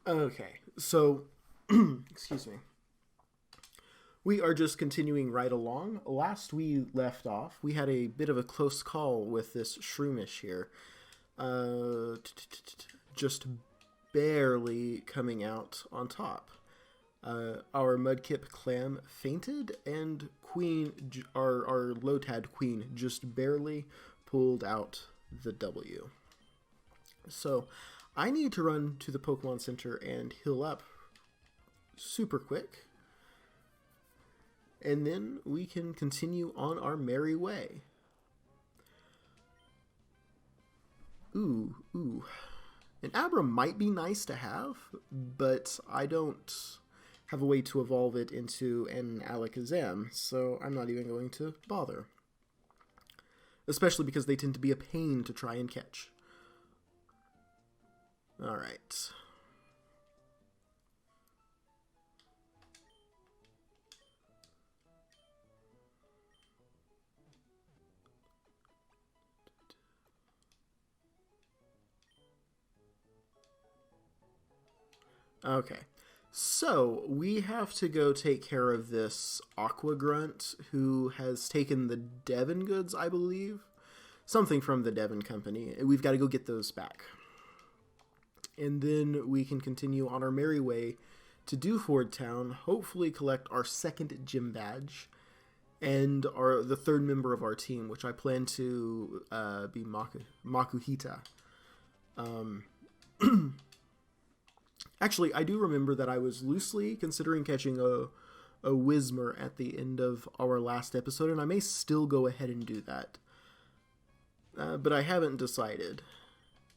Okay, so, excuse me. We are just continuing right along. Last we left off, we had a bit of a close call with this Shroomish here. Just barely coming out on top. Our Mudkip Clam fainted, and our Lotad Queen just barely pulled out the W. So, I need to run to the Pokemon Center and heal up super quick. And then we can continue on our merry way. Ooh. An Abra might be nice to have, but I don't have a way to evolve it into an Alakazam, so I'm not even going to bother. Especially because they tend to be a pain to try and catch. Alright. Okay. So, we have to go take care of this Aqua Grunt who has taken the Devon goods, I believe. Something from the Devon Company. We've got to go get those back. And then we can continue on our merry way to Dewford Town, hopefully collect our second gym badge, and the third member of our team, which I plan to be Makuhita. Actually, I do remember that I was loosely considering catching a Whismur at the end of our last episode, and I may still go ahead and do that. But I haven't decided.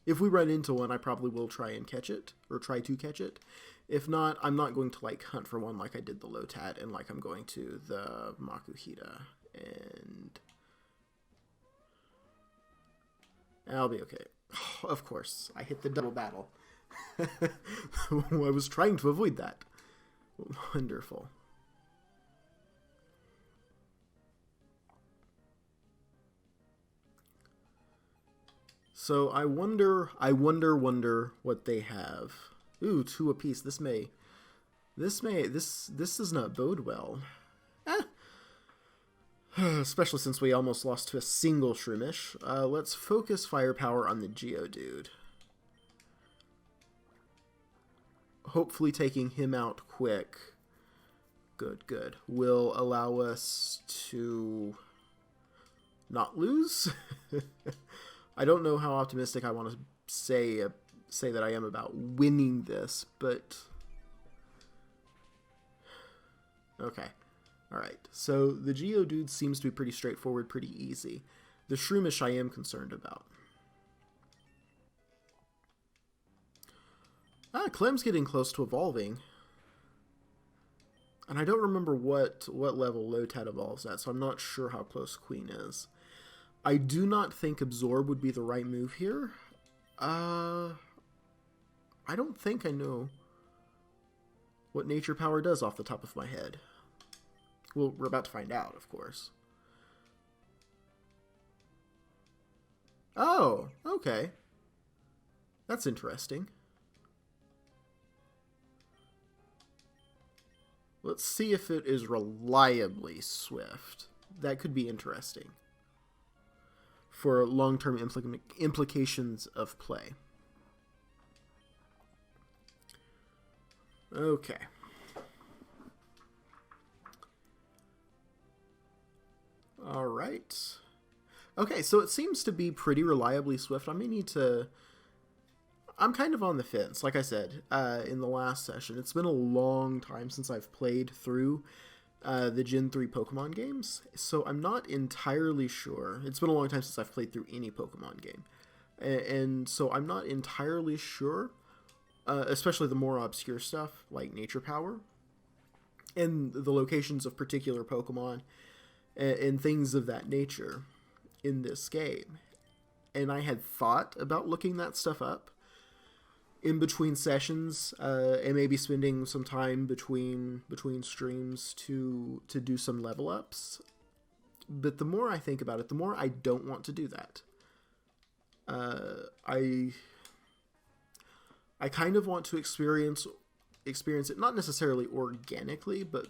If we run into one, I probably will try and catch it, or try to catch it. If not, I'm not going to hunt for one like I did the Lotad, and like I'm going to the Makuhita, and I'll be okay. Of course, I hit the double battle. I was trying to avoid that. Wonderful. So I wonder what they have. Ooh, 2 apiece. This does not bode well. Especially since we almost lost to a single Shroomish. Let's focus firepower on the Geodude. Hopefully taking him out quick. Good. Will allow us to not lose. I don't know how optimistic I want to say that I am about winning this, but okay. Alright, so the Geodude seems to be pretty straightforward, pretty easy. The Shroomish I am concerned about. Clem's getting close to evolving. And I don't remember what level Lotad evolves at, so I'm not sure how close Queen is. I do not think Absorb would be the right move here. I don't think I know what Nature Power does off the top of my head. Well, we're about to find out, of course. Oh, okay. That's interesting. Let's see if it is reliably swift. That could be interesting for long-term implications of play. Okay. All right. Okay, so it seems to be pretty reliably swift. I may need to... I'm kind of on the fence. Like I said in the last session, it's been a long time since I've played through the Gen 3 Pokemon games, so I'm not entirely sure. It's been a long time since I've played through any Pokemon game, and so I'm not entirely sure, especially the more obscure stuff like Nature Power and the locations of particular Pokemon and things of that nature in this game. And I had thought about looking that stuff up in between sessions, and maybe spending some time between streams to do some level ups. But the more I think about it, the more I don't want to do that. I I kind of want to experience it, not necessarily organically, but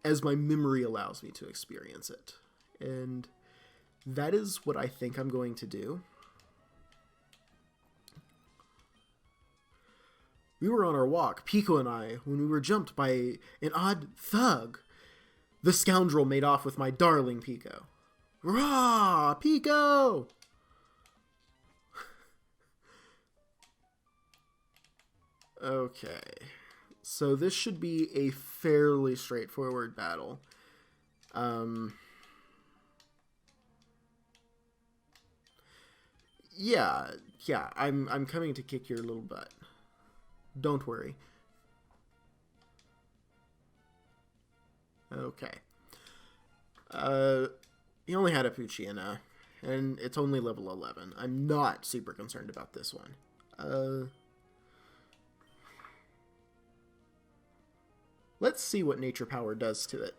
as my memory allows me to experience it. And that is what I think I'm going to do. We were on our walk, Pico and I, when we were jumped by an odd thug. The scoundrel made off with my darling Pico. Rah! Pico! Okay. So this should be a fairly straightforward battle. Yeah, I'm coming to kick your little butt. Don't worry. Okay. He only had a Poochyena, and it's only level 11. I'm not super concerned about this one. Let's see what Nature Power does to it.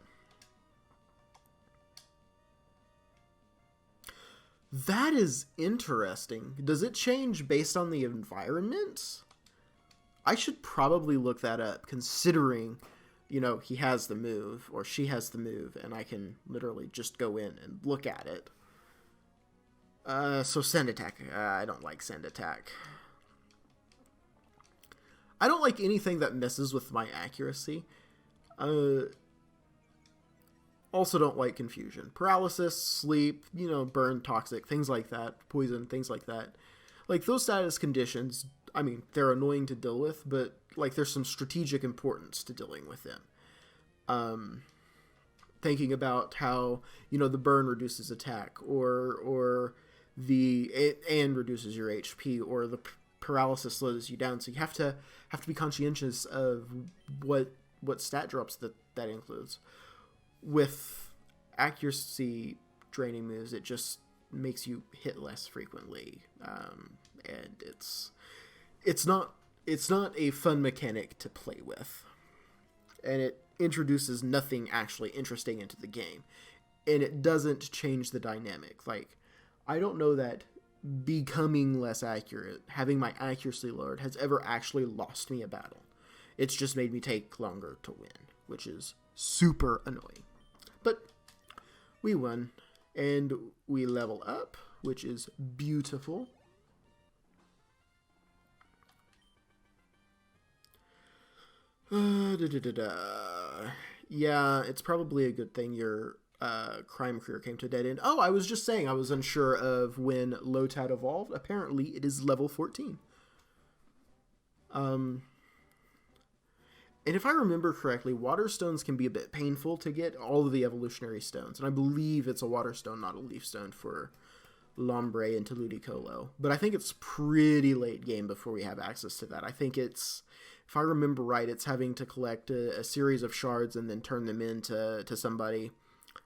That is interesting. Does it change based on the environment? I should probably look that up, considering, you know, he has the move, or she has the move, and I can literally just go in and look at it. So Send Attack. I don't like Send Attack. I don't like anything that messes with my accuracy. Also don't like Confusion. Paralysis, Sleep, you know, Burn, Toxic, things like that. Poison, things like that. Like, those status conditions, I mean, they're annoying to deal with, but, like, there's some strategic importance to dealing with them. Thinking about how, you know, the Burn reduces attack, or and reduces your HP, or the Paralysis slows you down, so you have to be conscientious of what stat drops that includes. With accuracy draining moves, it just makes you hit less frequently, and it's not a fun mechanic to play with, and it introduces nothing actually interesting into the game, and it doesn't change the dynamic. Like, I don't know that becoming less accurate, having my accuracy lowered, has ever actually lost me a battle. It's just made me take longer to win, which is super annoying. But we won, and we level up, which is beautiful. Yeah, it's probably a good thing your crime career came to a dead end. Oh, I was just saying I was unsure of when Lotad evolved. Apparently, it is level 14. And if I remember correctly, water stones can be a bit painful to get, all of the evolutionary stones. And I believe it's a water stone, not a leaf stone, for Lombre and Ludicolo. But I think it's pretty late game before we have access to that. I think it's, if I remember right, it's having to collect a series of shards and then turn them into somebody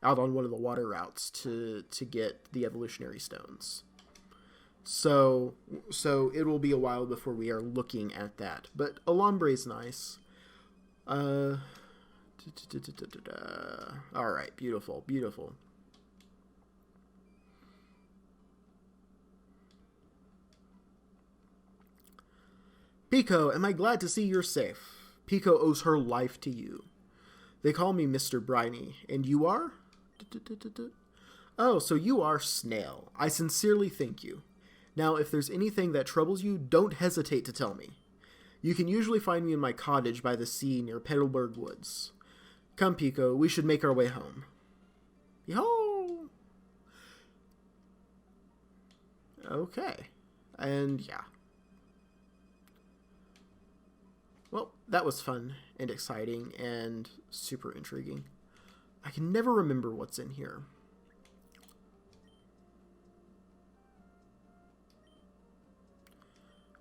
out on one of the water routes to get the evolutionary stones. So it will be a while before we are looking at that. But a Lombre is nice. All right, beautiful. Pico, am I glad to see you're safe. Pico owes her life to you. They call me Mr. Briny, and you are? Oh, so you are Snail. I sincerely thank you. Now, if there's anything that troubles you, don't hesitate to tell me. You can usually find me in my cottage by the sea near Petalburg Woods. Come, Pico, we should make our way home. Yo! Okay. And yeah. Well, that was fun and exciting and super intriguing. I can never remember what's in here.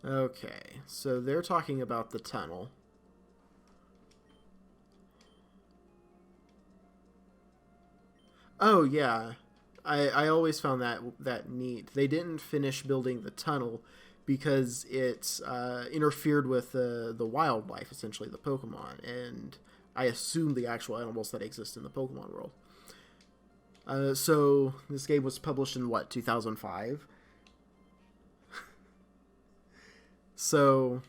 Okay, so they're talking about the tunnel. Oh, yeah. I always found that neat. They didn't finish building the tunnel because it interfered with the wildlife, essentially, the Pokemon, and I assume the actual animals that exist in the Pokemon world. So this game was published in, what, 2005? So,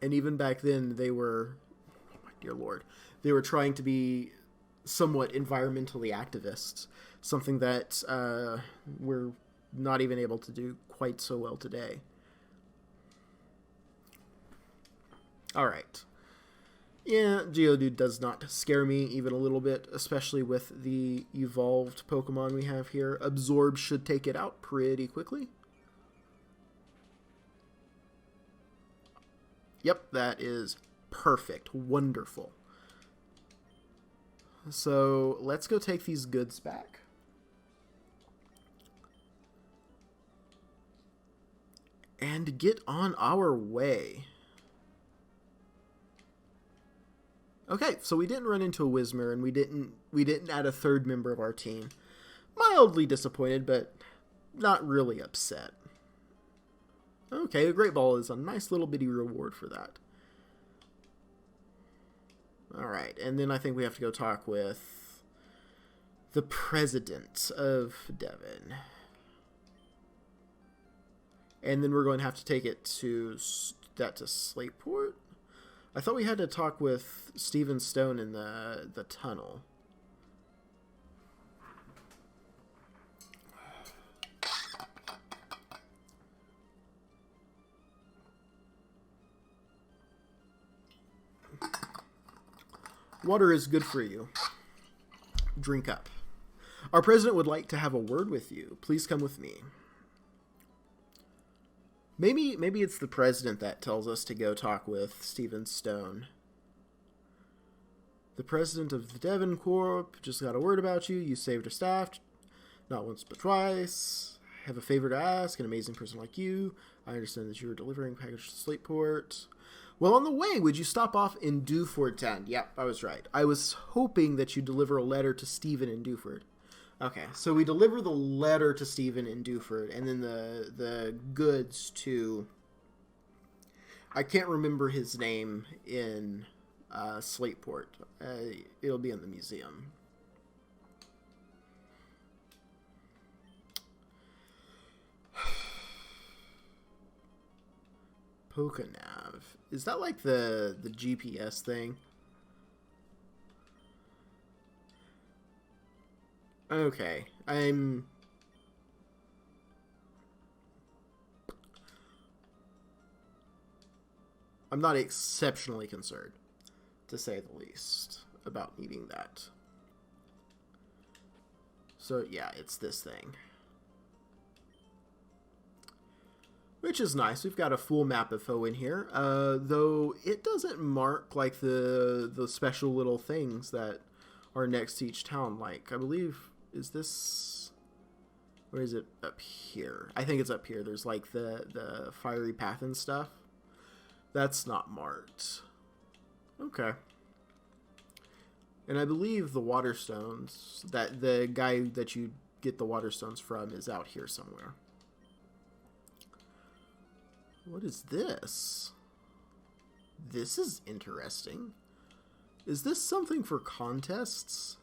and even back then, they were, oh my dear Lord, they were trying to be somewhat environmentally activists, something that we're not even able to do quite so well today. All right. Yeah, Geodude does not scare me even a little bit, especially with the evolved Pokemon we have here. Absorb should take it out pretty quickly. Yep, that is perfect. Wonderful. So let's go take these goods back. And get on our way. Okay, so we didn't run into a Whismur, and we didn't add a third member of our team. Mildly disappointed, but not really upset. Okay, a Great Ball is a nice little bitty reward for that. Alright, and then I think we have to go talk with the president of Devon. And then we're going to have to take it to Slateport. I thought we had to talk with Stephen Stone in the tunnel. Water is good for you. Drink up. Our president would like to have a word with you. Please come with me. Maybe it's the president that tells us to go talk with Stephen Stone. The president of the Devon Corp just got a word about you. You saved our staff, not once but twice. Have a favor to ask. An amazing person like you. I understand that you were delivering package to Slateport. Well, on the way, would you stop off in Dewford Town? Yep, I was right. I was hoping that you'd deliver a letter to Stephen in Dewford. Okay, so we deliver the letter to Stephen in Dewford, and then the goods to... I can't remember his name in Slateport. It'll be in the museum. Pokenav. Is that like the GPS thing? Okay, I'm not exceptionally concerned, to say the least, about needing that. So yeah, it's this thing. Which is nice. We've got a full map of Foe in here, though it doesn't mark like the special little things that are next to each town. Like, I believe... Is this... Where is it? Up here. I think it's up here. There's like the fiery path and stuff. That's not marked. Okay. And I believe the water stones, that the guy that you get the water stones from is out here somewhere. What is this? This is interesting. Is this something for contests?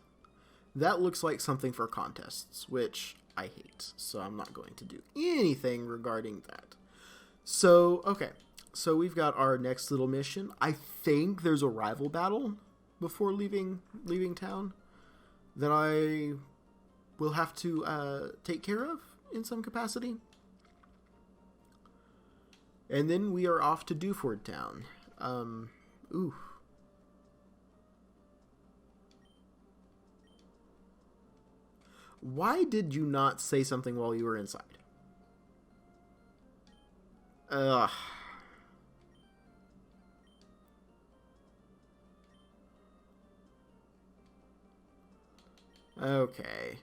That looks like something for contests, which I hate, so I'm not going to do anything regarding that. So, okay, so we've got our next little mission. I think there's a rival battle before leaving town that I will have to take care of in some capacity. And then we are off to Dewford Town. Ooh. Why did you not say something while you were inside? Ugh. Okay.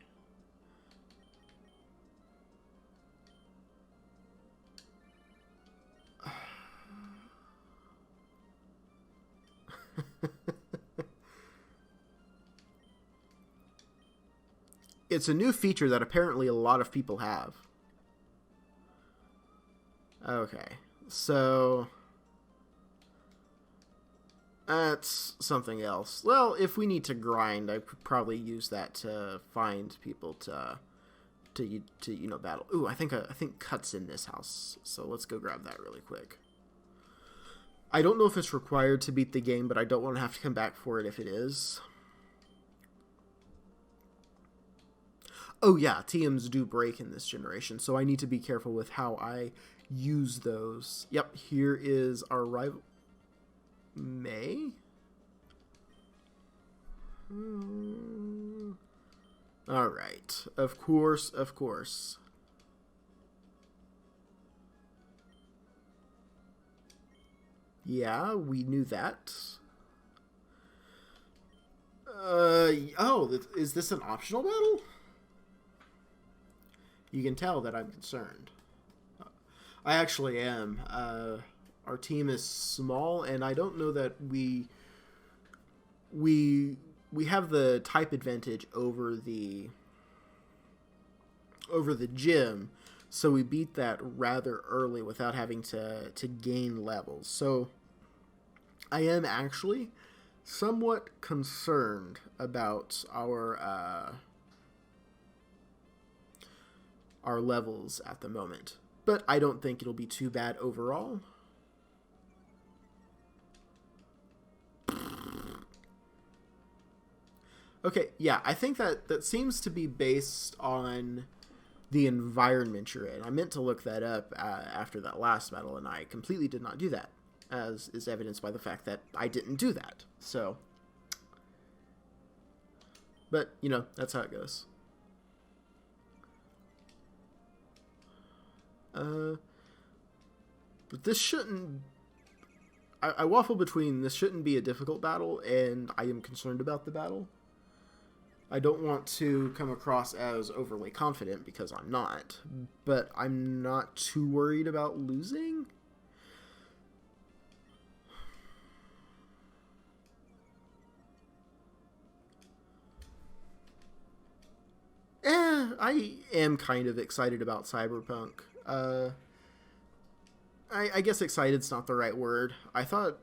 It's a new feature that apparently a lot of people have. Okay, so that's something else. Well, if we need to grind, I could probably use that to find people to to battle. Ooh, I think Cut's in this house, so let's go grab that really quick. I don't know if it's required to beat the game, but I don't want to have to come back for it if it is. Oh yeah, TMs do break in this generation, so I need to be careful with how I use those. Yep, here is our rival. May? Alright, of course, of course. Yeah, we knew that. Oh, is this an optional battle? You can tell that I'm concerned. I actually am. Our team is small, and I don't know that we have the type advantage over the gym, so we beat that rather early without having to gain levels. So I am actually somewhat concerned about our levels at the moment, but I don't think it'll be too bad overall. Okay, yeah, I think that seems to be based on the environment you're in. I meant to look that up after that last battle, and I completely did not do that, as is evidenced by the fact that I didn't do that. So, but, you know, that's how it goes. But this shouldn't... I waffle between this shouldn't be a difficult battle, and I am concerned about the battle. I don't want to come across as overly confident, because I'm not. But I'm not too worried about losing. I am kind of excited about Cyberpunk. I guess excited's not the right word. I thought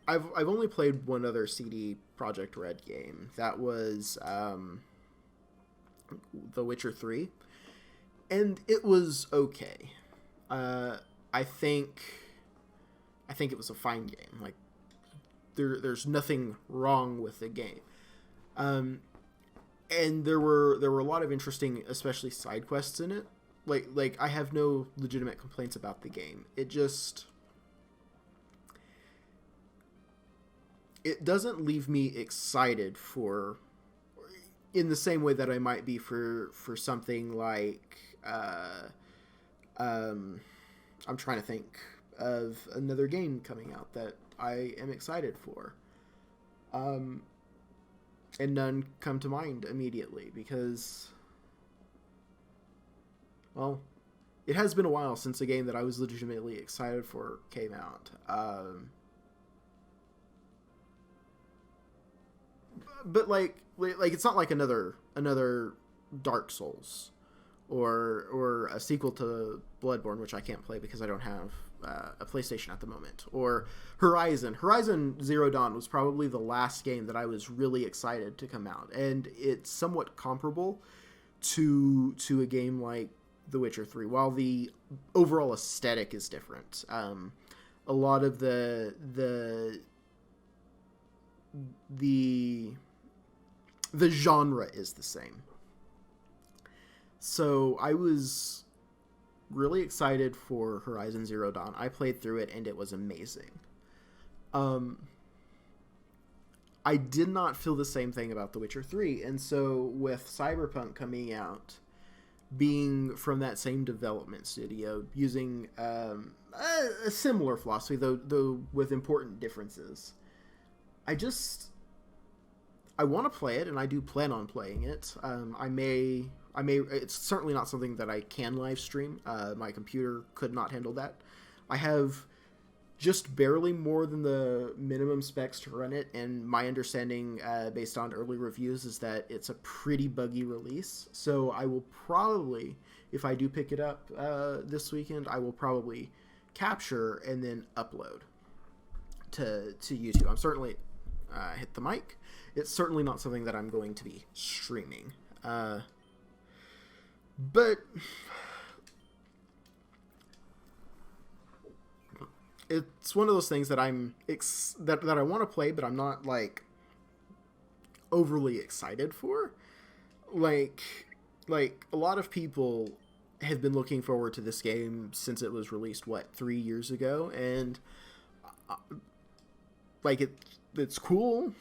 I've only played one other CD Projekt Red game. That was The Witcher 3, and it was okay. I think it was a fine game. Like there's nothing wrong with the game. And there were a lot of interesting, especially side quests in it. Like I have no legitimate complaints about the game. It doesn't leave me excited for, in the same way that I might be for something like I'm trying to think of another game coming out that I am excited for. And none come to mind immediately because, well, it has been a while since a game that I was legitimately excited for came out. But like it's not like another Dark Souls or a sequel to Bloodborne, which I can't play because I don't have a PlayStation at the moment, or Horizon Zero Dawn was probably the last game that I was really excited to come out, and it's somewhat comparable to a game like The Witcher 3, while the overall aesthetic is different. A lot of the genre is the same. So I was really excited for Horizon Zero Dawn. I played through it and it was amazing. I did not feel the same thing about The Witcher 3, and so with Cyberpunk coming out, being from that same development studio, using a similar philosophy, though with important differences, I want to play it, and I do plan on playing it. I may. It's certainly not something that I can live stream. My computer could not handle that. I have just barely more than the minimum specs to run it, and my understanding, based on early reviews, is that it's a pretty buggy release. So I will probably, if I do pick it up this weekend, I will probably capture and then upload to YouTube. I'm certainly hit the mic. It's certainly not something that I'm going to be streaming. But it's one of those things that that I want to play, but I'm not like overly excited for. Like a lot of people have been looking forward to this game since it was released 3 years ago, and uh, like it's cool.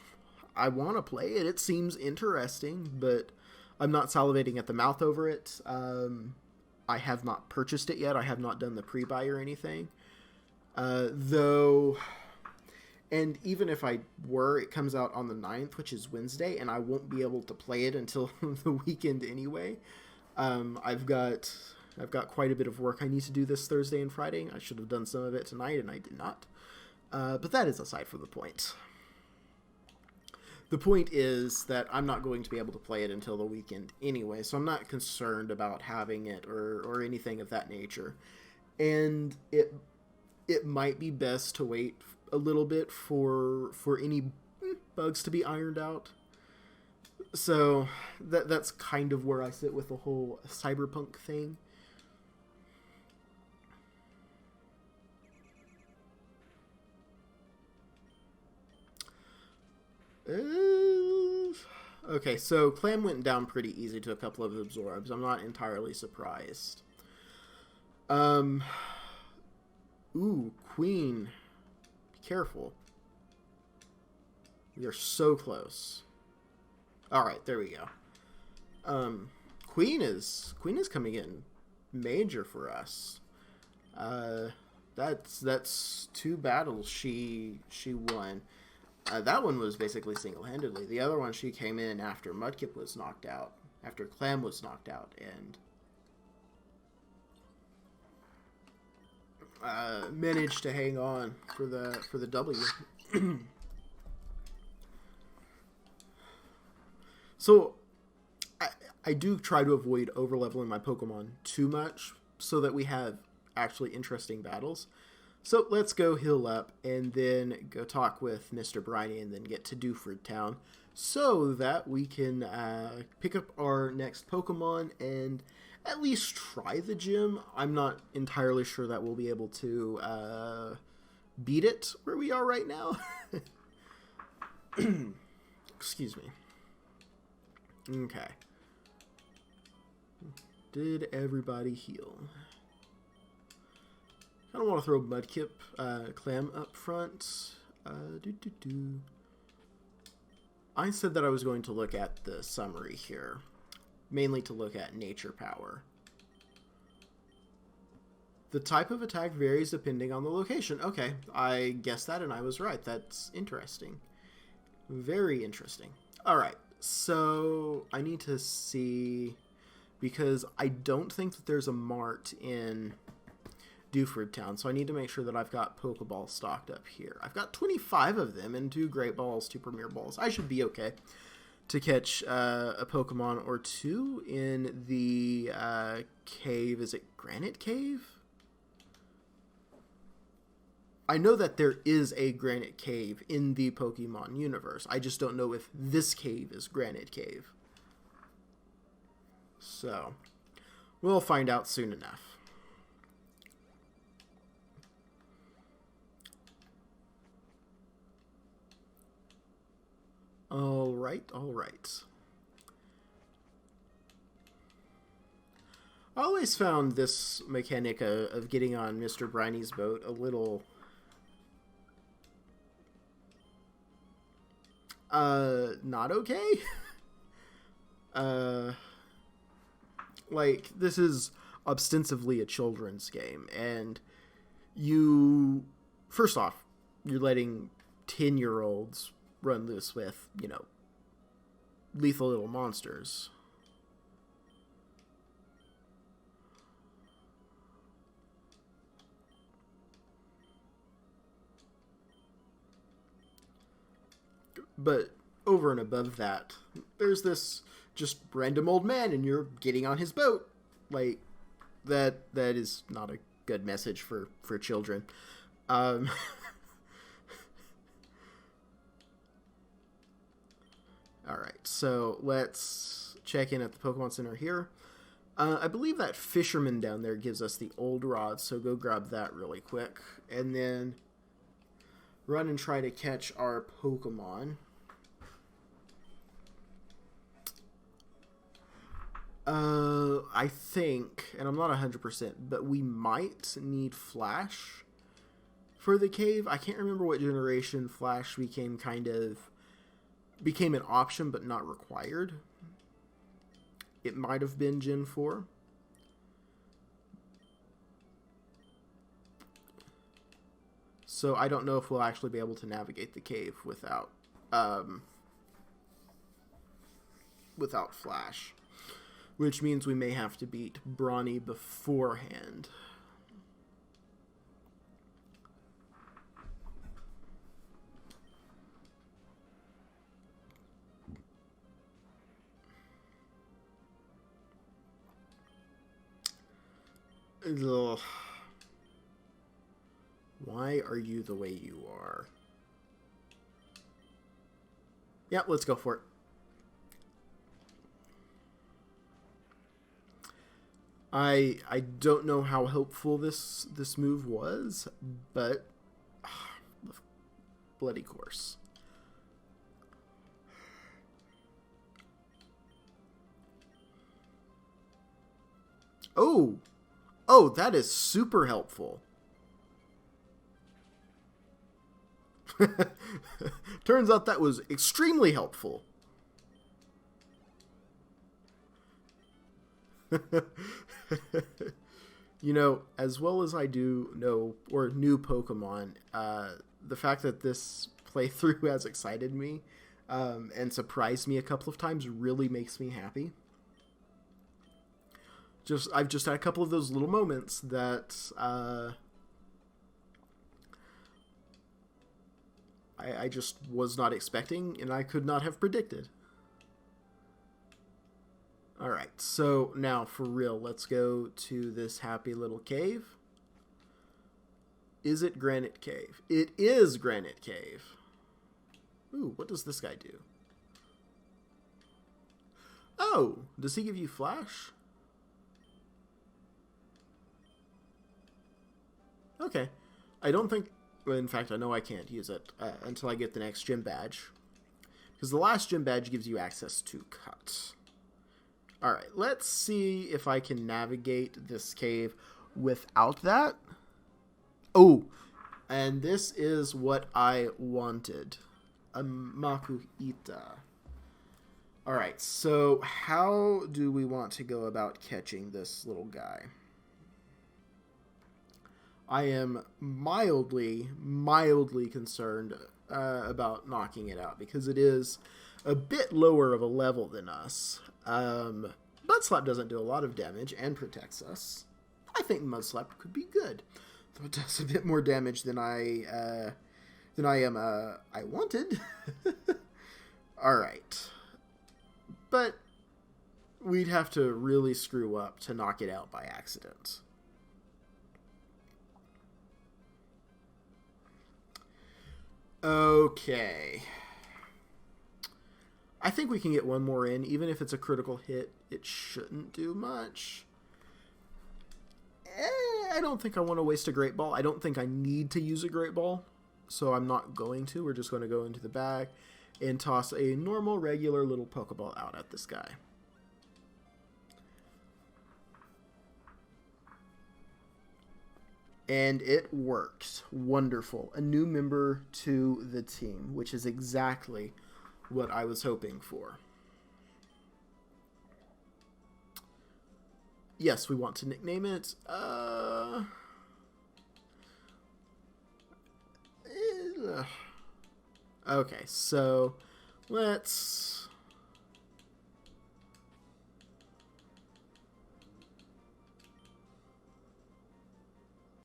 I want to play it. It seems interesting, but I'm not salivating at the mouth over it. I have not purchased it yet. I have not done the pre-buy or anything. Though, and even if I were, it comes out on the 9th, which is Wednesday, and I won't be able to play it until the weekend anyway. I've got quite a bit of work I need to do this Thursday and Friday. I should have done some of it tonight, and I did not. But that is aside from the point. The point is that I'm not going to be able to play it until the weekend anyway, so I'm not concerned about having it or anything of that nature. And it might be best to wait a little bit for any bugs to be ironed out. So that's kind of where I sit with the whole cyberpunk thing. Okay, so Clam went down pretty easy to a couple of absorbs. I'm not entirely surprised. Ooh, Queen. Be careful. We are so close. Alright, there we go. Queen is coming in major for us. That's 2 battles she won. That one was basically single-handedly. The other one, she came in after Mudkip was knocked out, after Clam was knocked out, and managed to hang on for the W. So, I do try to avoid over-leveling my Pokemon too much so that we have actually interesting battles. So let's go heal up and then go talk with Mr. Briny and then get to Dewford Town so that we can pick up our next Pokemon and at least try the gym. I'm not entirely sure that we'll be able to beat it where we are right now. Excuse me. Okay. Did everybody heal? I don't want to throw Mudkip Clam up front. I said that I was going to look at the summary here, mainly to look at nature power. The type of attack varies depending on the location. Okay, I guessed that and I was right. That's interesting. Very interesting. Alright, so I need to see, because I don't think that there's a mart in Dewford Town, so I need to make sure that I've got Pokeballs stocked up here. I've got 25 of them and 2 Great Balls, 2 Premier Balls. I should be okay to catch a Pokemon or 2 in the cave. Is it Granite Cave? I know that there is a Granite Cave in the Pokemon universe. I just don't know if this cave is Granite Cave. So, we'll find out soon enough. Alright. I always found this mechanic of getting on Mr. Briny's boat a little not okay. Like, this is ostensibly a children's game, and first off, you're letting 10-year-olds run loose with, lethal little monsters. But over and above that, there's this just random old man and you're getting on his boat. Like, that is not a good message for children. Alright, so let's check in at the Pokemon Center here. I believe that fisherman down there gives us the old rod, so go grab that really quick. And then run and try to catch our Pokemon. I think, and I'm not 100%, but we might need Flash for the cave. I can't remember what generation Flash became an option but not required. It might have been Gen 4. So I don't know if we'll actually be able to navigate the cave without Flash. Which means we may have to beat Brawny beforehand. Ugh. Why are you the way you are? Yeah, let's go for it. I don't know how helpful this move was, but bloody course. Oh, that is super helpful. Turns out that was extremely helpful. You know, as well as I do know or new Pokemon, the fact that this playthrough has excited me and surprised me a couple of times really makes me happy. I've just had a couple of those little moments that I just was not expecting and I could not have predicted. Alright, so now for real, let's go to this happy little cave. Is it Granite Cave? It is Granite Cave. Ooh, what does this guy do? Oh, does he give you Flash? Okay. I don't think... Well, in fact, I know I can't use it until I get the next gym badge. Because the last gym badge gives you access to Cut. Alright, let's see if I can navigate this cave without that. Oh, and this is what I wanted. A Makuhita. Alright, so how do we want to go about catching this little guy? I am mildly concerned about knocking it out because it is a bit lower of a level than us. Mudslap doesn't do a lot of damage and protects us. I think Mudslap could be good, though it does a bit more damage than I wanted. All right, but we'd have to really screw up to knock it out by accident. Okay. I think we can get one more in. Even if it's a critical hit, it shouldn't do much. I don't think I want to waste a Great Ball. I don't think I need to use a Great Ball, so I'm not going to. We're just going to go into the bag and toss a normal, regular little Pokeball out at this guy. And it works. Wonderful. A new member to the team, which is exactly what I was hoping for. Yes, we want to nickname it. Okay, so let's...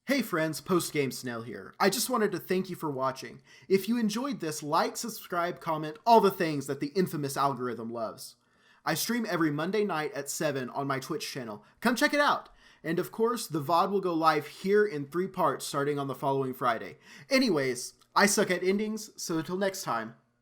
Hey friends, Post-Game Snell here. I just wanted to thank you for watching. If you enjoyed this, like, subscribe, comment, all the things that the infamous algorithm loves. I stream every Monday night at 7 on my Twitch channel. Come check it out! And of course, the VOD will go live here in 3 parts starting on the following Friday. Anyways, I suck at endings, so until next time,